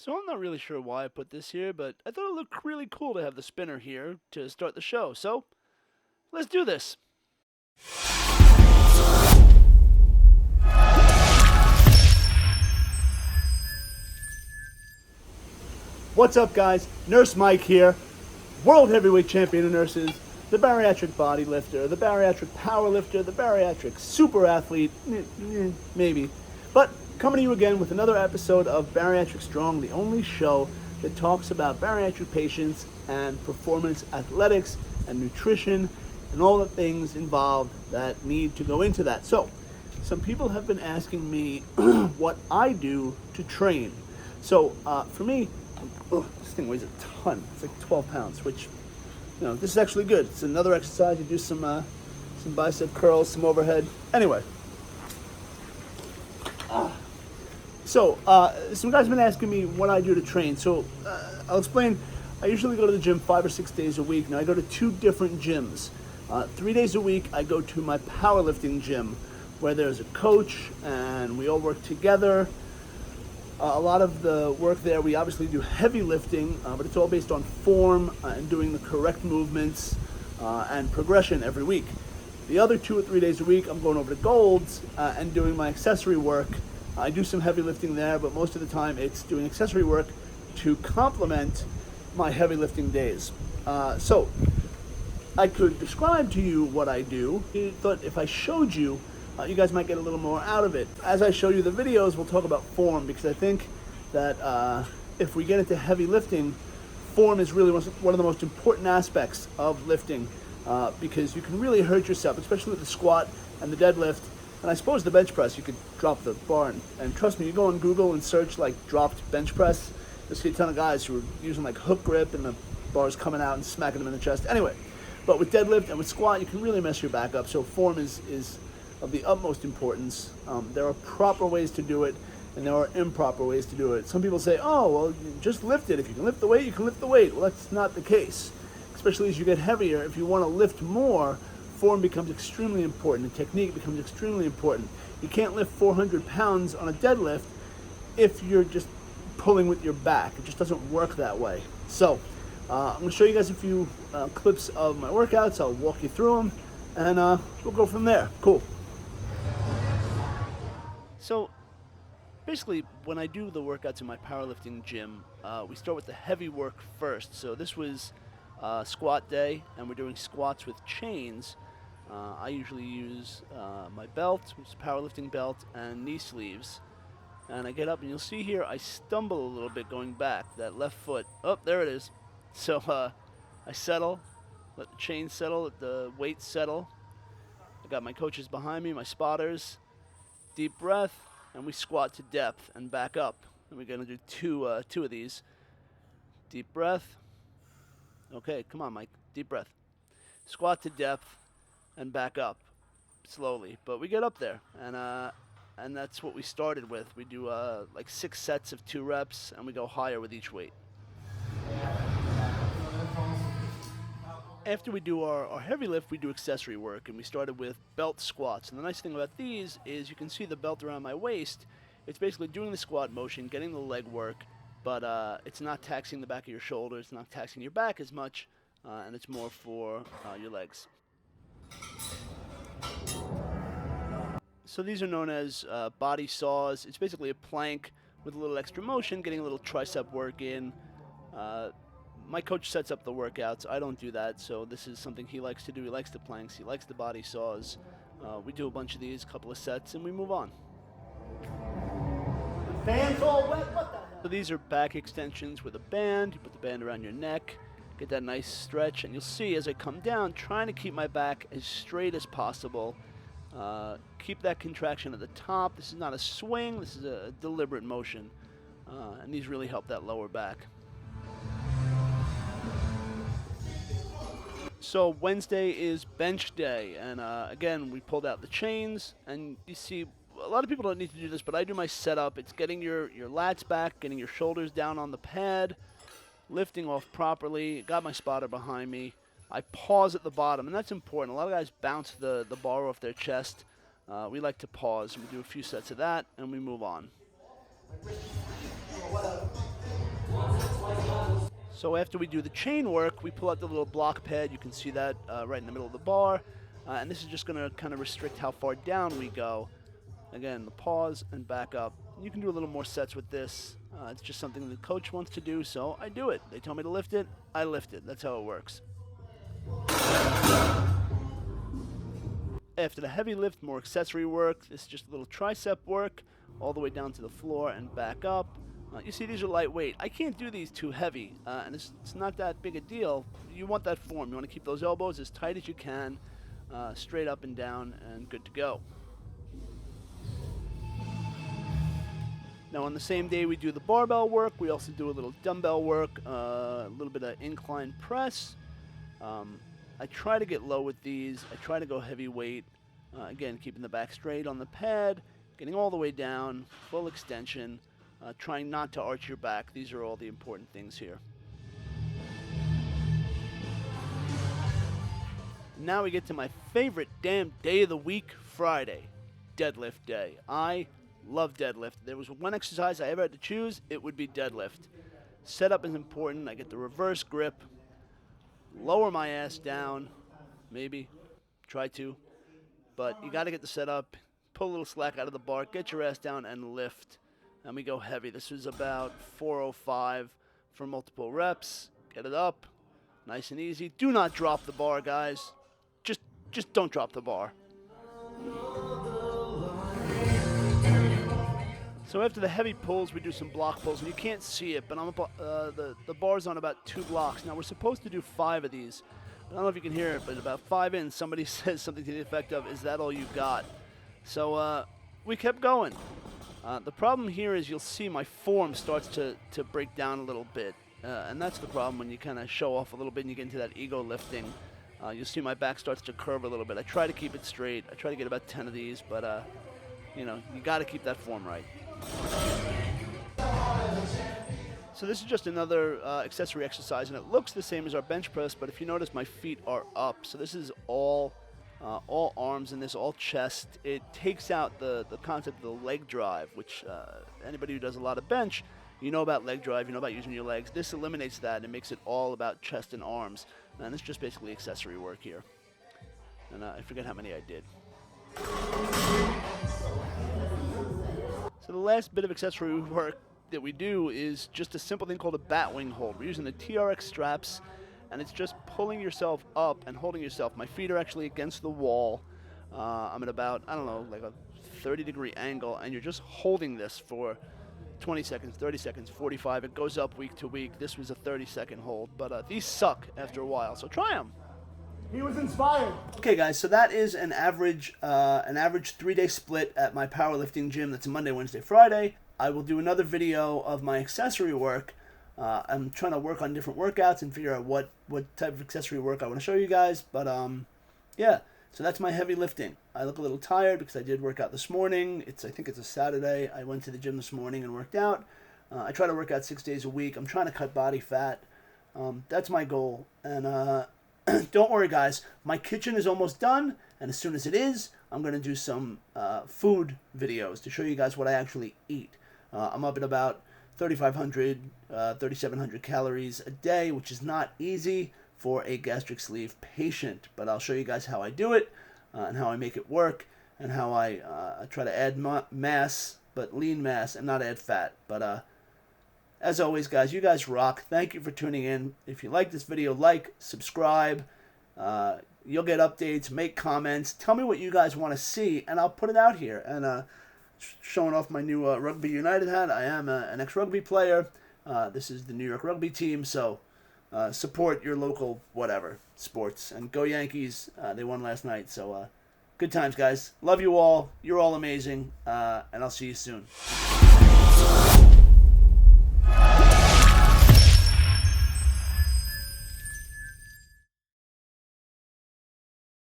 So I'm not really sure why I put this here, but I thought it looked really cool to have the spinner here to start the show. So let's do this. What's up, guys? Nurse Mike here, World Heavyweight Champion of Nurses, the bariatric body lifter, the bariatric power lifter, the bariatric super athlete, maybe. But coming to you again with another episode of Bariatric Strong, the only show that talks about bariatric patients and performance athletics and nutrition and all the things involved that need to go into that. So, some people have been asking me what I do to train. So, for me, this thing weighs a ton. It's like 12 pounds, which, this is actually good. It's another exercise. You do some bicep curls, some overhead. Anyway. So, some guys have been asking me what I do to train. So, I'll explain. I usually go to the gym 5 or 6 days a week. Now, I go to 2 different gyms. 3 days a week, I go to my powerlifting gym, where there's a coach, and we all work together. A lot of the work there, we obviously do heavy lifting, but it's all based on form and doing the correct movements and progression every week. The other 2 or 3 days a week, I'm going over to Gold's and doing my accessory work. I do some heavy lifting there, but most of the time it's doing accessory work to complement my heavy lifting days. So I could describe to you what I do, but if I showed you, you guys might get a little more out of it. As I show you the videos, we'll talk about form, because I think that if we get into heavy lifting, form is really one of the most important aspects of lifting, because you can really hurt yourself, especially with the squat and the deadlift, and I suppose the bench press. You could drop the bar, and trust me, you go on Google and search like dropped bench press, you'll see a ton of guys who are using like hook grip and the bar's coming out and smacking them in the chest. Anyway, but with deadlift and with squat, you can really mess your back up, so form is of the utmost importance. There are proper ways to do it, and there are improper ways to do it. Some people say, oh, well, just lift it. If you can lift the weight, you can lift the weight. Well, that's not the case. Especially as you get heavier, if you want to lift more, form becomes extremely important, and technique becomes extremely important. You can't lift 400 pounds on a deadlift if you're just pulling with your back. It just doesn't work that way. So, I'm going to show you guys a few clips of my workouts. I'll walk you through them, and we'll go from there. Cool. So, basically, when I do the workouts in my powerlifting gym, we start with the heavy work first. So this was squat day, and we're doing squats with chains. I usually use my belt, which is a powerlifting belt, and knee sleeves. And I get up, and you'll see here I stumble a little bit going back. That left foot, oh, there it is. So I settle, let the chain settle, let the weight settle. I got my coaches behind me, my spotters. Deep breath, and we squat to depth and back up. And we're going to do two of these. Deep breath. Okay, come on, Mike. Deep breath. Squat to depth and back up slowly. But we get up there, and that's what we started with. We do like 6 sets of 2 reps, and we go higher with each weight. After we do our heavy lift, we do accessory work, and we started with belt squats. And the nice thing about these is you can see the belt around my waist. It's basically doing the squat motion, getting the leg work, but it's not taxing the back of your shoulders, it's not taxing your back as much, and it's more for your legs. So these are known as body saws. It's basically a plank with a little extra motion, getting a little tricep work in. My coach sets up the workouts. I don't do that, so this is something he likes to do. He likes the planks. He likes the body saws. We do a bunch of these, a couple of sets, and we move on. The band's all wet. What the hell? So these are back extensions with a band. You put the band around your neck, get that nice stretch, and you'll see as I come down, trying to keep my back as straight as possible. Keep that contraction at the top. This is not a swing. This is a deliberate motion, and these really help that lower back. So Wednesday is bench day, and again, we pulled out the chains, and you see a lot of people don't need to do this, but I do my setup. It's getting your lats back, getting your shoulders down on the pad, lifting off properly. Got my spotter behind me. I pause at the bottom, and that's important. A lot of guys bounce the bar off their chest. We like to pause. We do a few sets of that, and we move on. So after we do the chain work, we pull out the little block pad. You can see that right in the middle of the bar. And this is just going to kind of restrict how far down we go. Again, the pause and back up. You can do a little more sets with this. It's just something the coach wants to do, so I do it. They tell me to lift it, I lift it. That's how it works. After the heavy lift, more accessory work. This is just a little tricep work, all the way down to the floor and back up. You see, these are lightweight. I can't do these too heavy, and it's not that big a deal. You want that form. You want to keep those elbows as tight as you can, straight up and down, and good to go. Now on the same day we do the barbell work, we also do a little dumbbell work, a little bit of incline press. I try to get low with these. I try to go heavyweight. Again, keeping the back straight on the pad, getting all the way down, full extension, trying not to arch your back. These are all the important things here. Now we get to my favorite damn day of the week, Friday, deadlift day. I love deadlift. If there was one exercise I ever had to choose, it would be deadlift. Setup is important. I get the reverse grip, lower my ass down, maybe, try to, but you got to get the setup, pull a little slack out of the bar, get your ass down and lift, and we go heavy. This is about 405 for multiple reps. Get it up, nice and easy. Do not drop the bar, guys. Just don't drop the bar. So after the heavy pulls, we do some block pulls, and you can't see it, but the bar's on about 2 blocks. Now, we're supposed to do 5 of these. I don't know if you can hear it, but about 5 in, somebody says something to the effect of, "Is that all you got?" So we kept going. The problem here is you'll see my form starts to break down a little bit, and that's the problem when you kind of show off a little bit and you get into that ego lifting. You'll see my back starts to curve a little bit. I try to keep it straight. I try to get about 10 of these, but you got to keep that form right. So this is just another accessory exercise, and it looks the same as our bench press, but if you notice, my feet are up. So this is all arms in this, all chest. It takes out the concept of the leg drive, which anybody who does a lot of bench, you know about leg drive, you know about using your legs. This eliminates that and makes it all about chest and arms. And it's just basically accessory work here. And I forget how many I did. So the last bit of accessory work that we do is just a simple thing called a bat wing hold. We're using the TRX straps, and it's just pulling yourself up and holding yourself. My feet are actually against the wall. I'm at about, I don't know, like a 30-degree angle, and you're just holding this for 20 seconds, 30 seconds, 45. It goes up week to week. This was a 30-second hold, but these suck after a while, so try them. He was inspired. Okay, guys, so that is an average 3-day split at my powerlifting gym. That's Monday, Wednesday, Friday. I will do another video of my accessory work. I'm trying to work on different workouts and figure out what type of accessory work I want to show you guys. But yeah, so that's my heavy lifting. I look a little tired because I did work out this morning. I think it's a Saturday. I went to the gym this morning and worked out. I try to work out 6 days a week. I'm trying to cut body fat. That's my goal. And don't worry, guys. My kitchen is almost done. And as soon as it is, I'm going to do some food videos to show you guys what I actually eat. I'm up at about 3,500, 3,700 calories a day, which is not easy for a gastric sleeve patient. But I'll show you guys how I do it and how I make it work and how I try to add mass, but lean mass, and not add fat. But as always, guys, you guys rock. Thank you for tuning in. If you like this video, like, subscribe. You'll get updates, make comments. Tell me what you guys want to see, and I'll put it out here. And showing off my new Rugby United hat. I am an ex-rugby player. This is the New York rugby team, so support your local whatever sports. And go Yankees. They won last night, so good times, guys. Love you all. You're all amazing, and I'll see you soon.